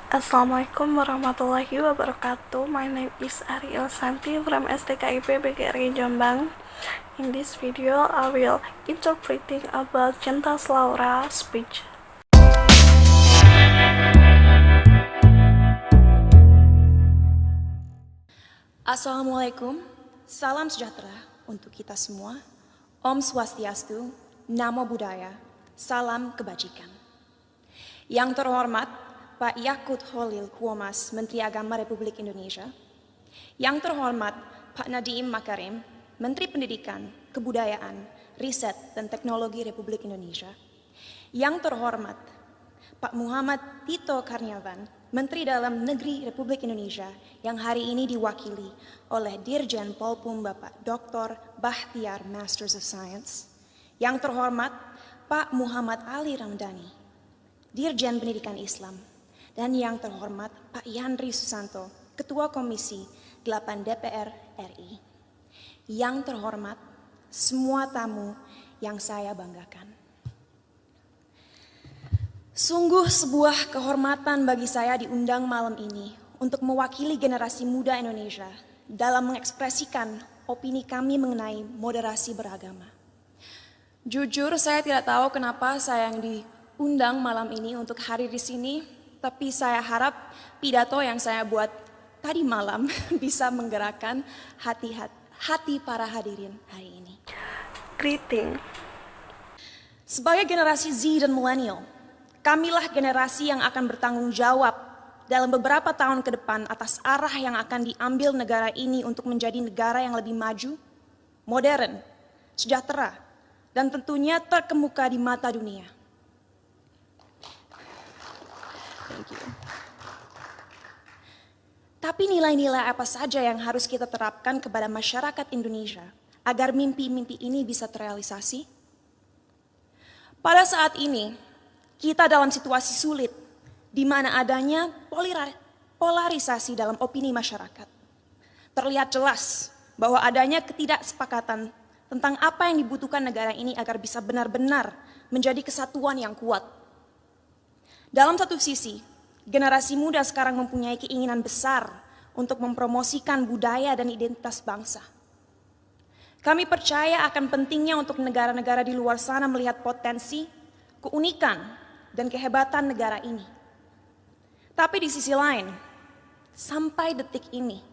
Assalamualaikum warahmatullahi wabarakatuh. My name is Ariel Santi from STKIP BGRI Jombang. In this video, I will interpreting about Centas Laura speech. Assalamualaikum, salam sejahtera untuk kita semua. Om Swastiastu, Namo Buddhaya, salam kebajikan. Yang terhormat Pak Yakut Holil Kuomas, Menteri Agama Republik Indonesia. Yang terhormat Pak Nadiem Makarim, Menteri Pendidikan, Kebudayaan, Riset dan Teknologi Republik Indonesia. Yang terhormat Pak Muhammad Tito Karnavian, Menteri Dalam Negeri Republik Indonesia, yang hari ini diwakili oleh Dirjen Polpum Bapak Dr. Bahtiar Masters of Science. Yang terhormat Pak Muhammad Ali Ramdhani, Dirjen Pendidikan Islam. Dan yang terhormat Pak Yandri Susanto, Ketua Komisi 8 DPR RI. Yang terhormat semua tamu yang saya banggakan. Sungguh sebuah kehormatan bagi saya diundang malam ini untuk mewakili generasi muda Indonesia dalam mengekspresikan opini kami mengenai moderasi beragama. Jujur saya tidak tahu kenapa saya yang diundang malam ini untuk hadir di sini. Tapi saya harap pidato yang saya buat tadi malam bisa menggerakkan hati para hadirin hari ini. Greeting. Sebagai generasi Z dan milenial, kamilah generasi yang akan bertanggung jawab dalam beberapa tahun ke depan atas arah yang akan diambil negara ini untuk menjadi negara yang lebih maju, modern, sejahtera, dan tentunya terkemuka di mata dunia. Thank you. Tapi nilai-nilai apa saja yang harus kita terapkan kepada masyarakat Indonesia agar mimpi-mimpi ini bisa terrealisasi? Pada saat ini, kita dalam situasi sulit di mana adanya polarisasi dalam opini masyarakat. Terlihat jelas bahwa adanya ketidaksepakatan tentang apa yang dibutuhkan negara ini agar bisa benar-benar menjadi kesatuan yang kuat. Dalam satu sisi, generasi muda sekarang mempunyai keinginan besar untuk mempromosikan budaya dan identitas bangsa. Kami percaya akan pentingnya untuk negara-negara di luar sana melihat potensi, keunikan, dan kehebatan negara ini. Tapi di sisi lain, sampai detik ini,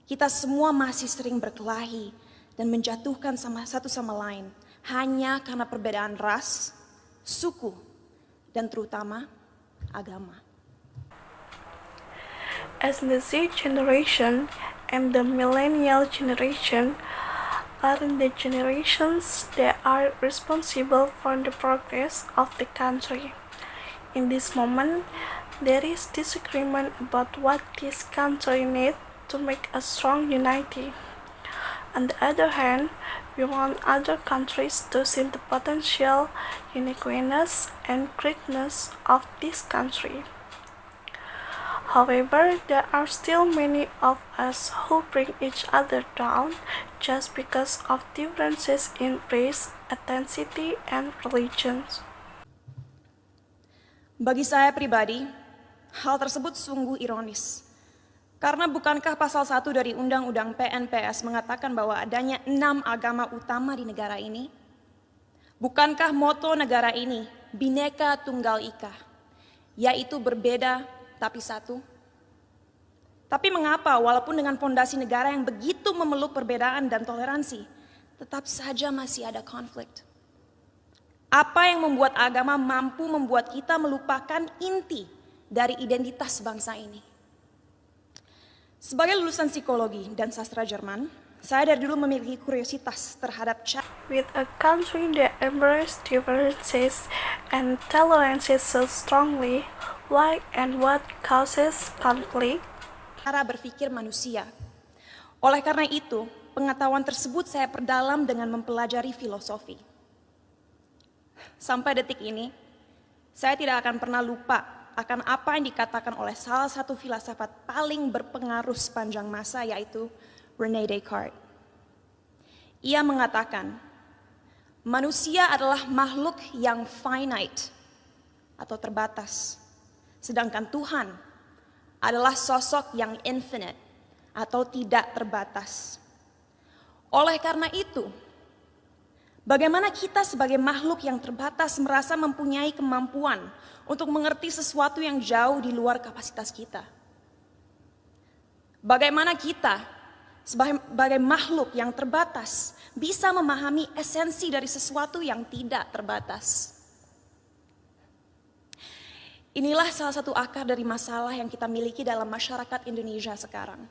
kita semua masih sering berkelahi dan menjatuhkan satu sama lain hanya karena perbedaan ras, suku, dan terutama agama. As the Z generation and the millennial generation are the generations that are responsible for the progress of the country. In this moment, there is disagreement about what this country needs to make a strong unity. On the other hand, we want other countries to see the potential uniqueness and greatness of this country. However, there are still many of us who bring each other down just because of differences in race, ethnicity, and religions. Bagi saya pribadi, hal tersebut sungguh ironis. Karena bukankah pasal 1 dari Undang-Undang PNPS mengatakan bahwa adanya 6 agama utama di negara ini? Bukankah moto negara ini, Bhinneka Tunggal Ika, yaitu berbeda tapi satu? Tapi mengapa walaupun dengan fondasi negara yang begitu memeluk perbedaan dan toleransi, tetap saja masih ada konflik? Apa yang membuat agama mampu membuat kita melupakan inti dari identitas bangsa ini? Sebagai lulusan psikologi dan sastra Jerman, saya dari dulu memiliki kuriositas terhadap With a country that embraces differences and tolerances so strongly, why and what causes conflict? cara berpikir manusia. Oleh karena itu, pengetahuan tersebut saya perdalam dengan mempelajari filosofi. Sampai detik ini, saya tidak akan pernah lupa akan apa yang dikatakan oleh salah satu filsafat paling berpengaruh sepanjang masa, yaitu René Descartes. Ia mengatakan, manusia adalah makhluk yang finite atau terbatas, sedangkan Tuhan adalah sosok yang infinite atau tidak terbatas. Oleh karena itu, bagaimana kita sebagai makhluk yang terbatas merasa mempunyai kemampuan untuk mengerti sesuatu yang jauh di luar kapasitas kita? Bagaimana kita sebagai makhluk yang terbatas bisa memahami esensi dari sesuatu yang tidak terbatas? Inilah salah satu akar dari masalah yang kita miliki dalam masyarakat Indonesia sekarang.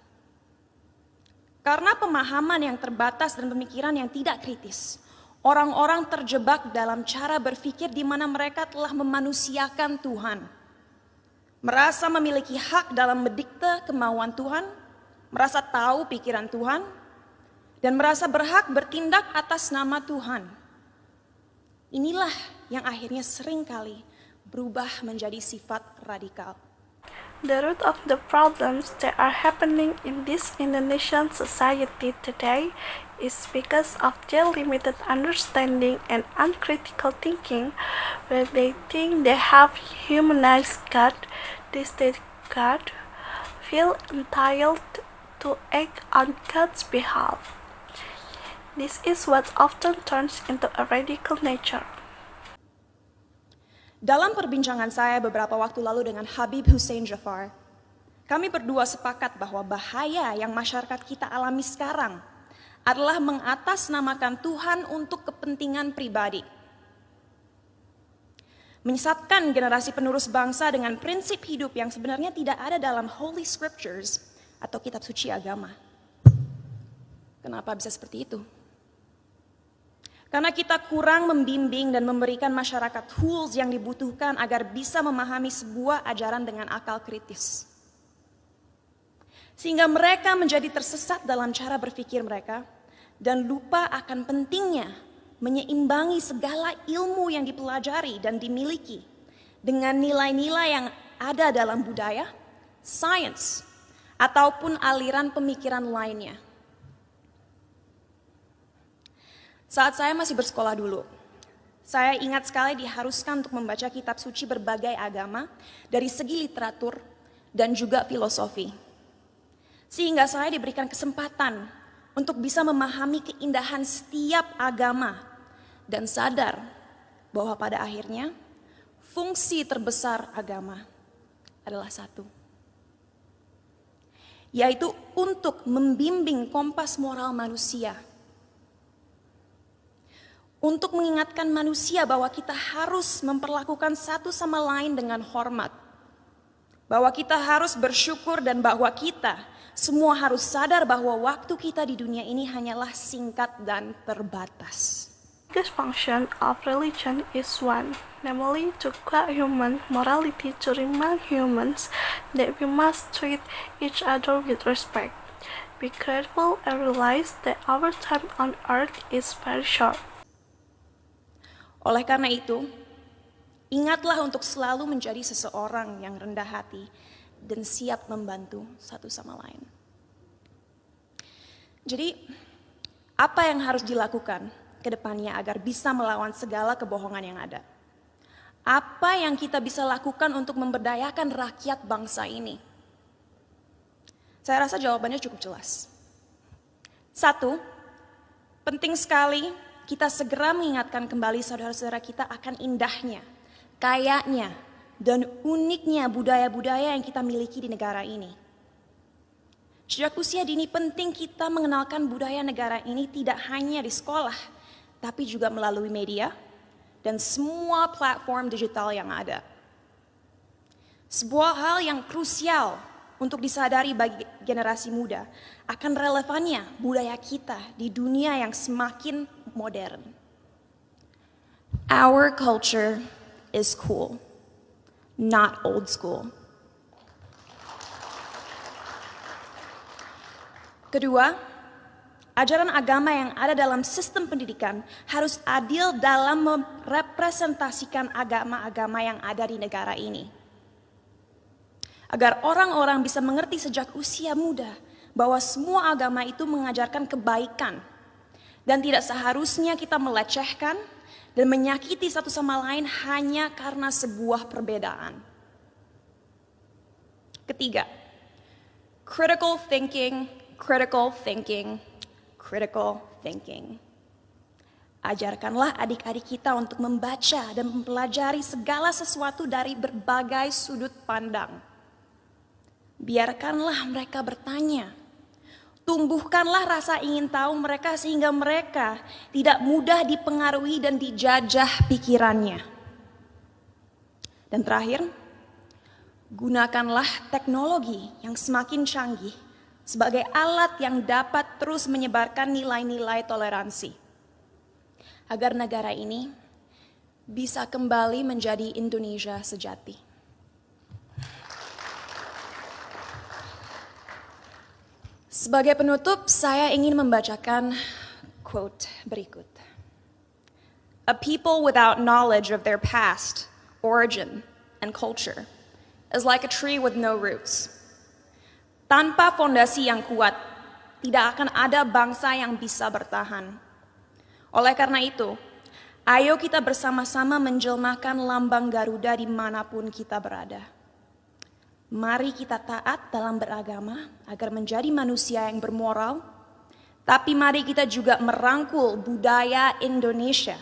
Karena pemahaman yang terbatas dan pemikiran yang tidak kritis, orang-orang terjebak dalam cara berpikir di mana mereka telah memanusiakan Tuhan. Merasa memiliki hak dalam mendikte kemauan Tuhan, merasa tahu pikiran Tuhan, dan merasa berhak bertindak atas nama Tuhan. Inilah yang akhirnya seringkali berubah menjadi sifat radikal. The root of the problems that are happening in this Indonesian society today is because of their limited understanding and uncritical thinking. When they think they have humanized God, they state God, feel entitled to act on God's behalf. This is what often turns into a radical nature. Dalam perbincangan saya beberapa waktu lalu dengan Habib Hussein Jafar, kami berdua sepakat bahwa bahaya yang masyarakat kita alami sekarang adalah mengatasnamakan Tuhan untuk kepentingan pribadi. Menyesatkan generasi penerus bangsa dengan prinsip hidup yang sebenarnya tidak ada dalam Holy Scriptures atau kitab suci agama. Kenapa bisa seperti itu? Karena kita kurang membimbing dan memberikan masyarakat tools yang dibutuhkan agar bisa memahami sebuah ajaran dengan akal kritis. Sehingga mereka menjadi tersesat dalam cara berpikir mereka dan lupa akan pentingnya menyeimbangi segala ilmu yang dipelajari dan dimiliki dengan nilai-nilai yang ada dalam budaya, sains, ataupun aliran pemikiran lainnya. Saat saya masih bersekolah dulu, saya ingat sekali diharuskan untuk membaca kitab suci berbagai agama dari segi literatur dan juga filosofi. Sehingga saya diberikan kesempatan untuk bisa memahami keindahan setiap agama dan sadar bahwa pada akhirnya fungsi terbesar agama adalah satu, yaitu untuk membimbing kompas moral manusia. Untuk mengingatkan manusia bahwa kita harus memperlakukan satu sama lain dengan hormat. Bahwa kita harus bersyukur dan bahwa kita semua harus sadar bahwa waktu kita di dunia ini hanyalah singkat dan terbatas. The function of religion is one, namely to guide human morality to remind humans that we must treat each other with respect. Be grateful and realize that our time on earth is very short. Oleh karena itu, ingatlah untuk selalu menjadi seseorang yang rendah hati dan siap membantu satu sama lain. Jadi, apa yang harus dilakukan ke depannya agar bisa melawan segala kebohongan yang ada? Apa yang kita bisa lakukan untuk memberdayakan rakyat bangsa ini? Saya rasa jawabannya cukup jelas. Satu, penting sekali kita segera mengingatkan kembali saudara-saudara kita akan indahnya, kayanya, dan uniknya budaya-budaya yang kita miliki di negara ini. Sejak usia dini penting kita mengenalkan budaya negara ini tidak hanya di sekolah, tapi juga melalui media dan semua platform digital yang ada. Sebuah hal yang krusial untuk disadari bagi generasi muda akan relevannya budaya kita di dunia yang semakin modern. Our culture is cool, not old school. Kedua, ajaran agama yang ada dalam sistem pendidikan harus adil dalam merepresentasikan agama-agama yang ada di negara ini. Agar orang-orang bisa mengerti sejak usia muda bahwa semua agama itu mengajarkan kebaikan dan tidak seharusnya kita melecehkan dan menyakiti satu sama lain hanya karena sebuah perbedaan. Ketiga, Critical thinking, critical thinking, critical thinking. Ajarkanlah adik-adik kita untuk membaca dan mempelajari segala sesuatu dari berbagai sudut pandang. Biarkanlah mereka bertanya. Tumbuhkanlah rasa ingin tahu mereka sehingga mereka tidak mudah dipengaruhi dan dijajah pikirannya. Dan terakhir, gunakanlah teknologi yang semakin canggih sebagai alat yang dapat terus menyebarkan nilai-nilai toleransi. Agar negara ini bisa kembali menjadi Indonesia sejati. Sebagai penutup, saya ingin membacakan quote berikut. A people without knowledge of their past, origin, and culture is like a tree with no roots. Tanpa fondasi yang kuat, tidak akan ada bangsa yang bisa bertahan. Oleh karena itu, ayo kita bersama-sama menjelmakan lambang Garuda dimanapun kita berada. Mari kita taat dalam beragama agar menjadi manusia yang bermoral, tapi mari kita juga merangkul budaya Indonesia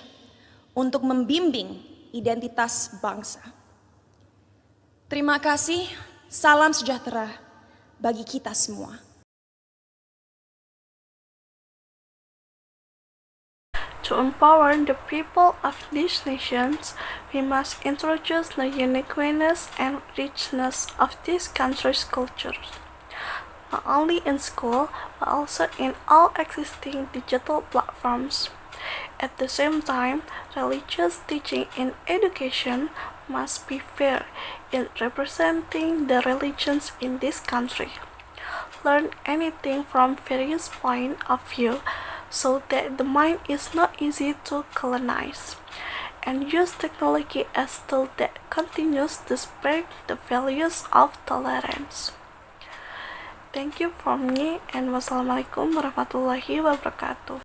untuk membimbing identitas bangsa. Terima kasih, salam sejahtera bagi kita semua. To empower the people of these nations, we must introduce the uniqueness and richness of this country's cultures, not only in school, but also in all existing digital platforms. At the same time, religious teaching in education must be fair in representing the religions in this country. Learn anything from various points of view so that the mind is not easy to colonize, and use technology as a tool that continues to spread the values of tolerance. Thank you for me, and wassalamualaikum warahmatullahi wabarakatuh.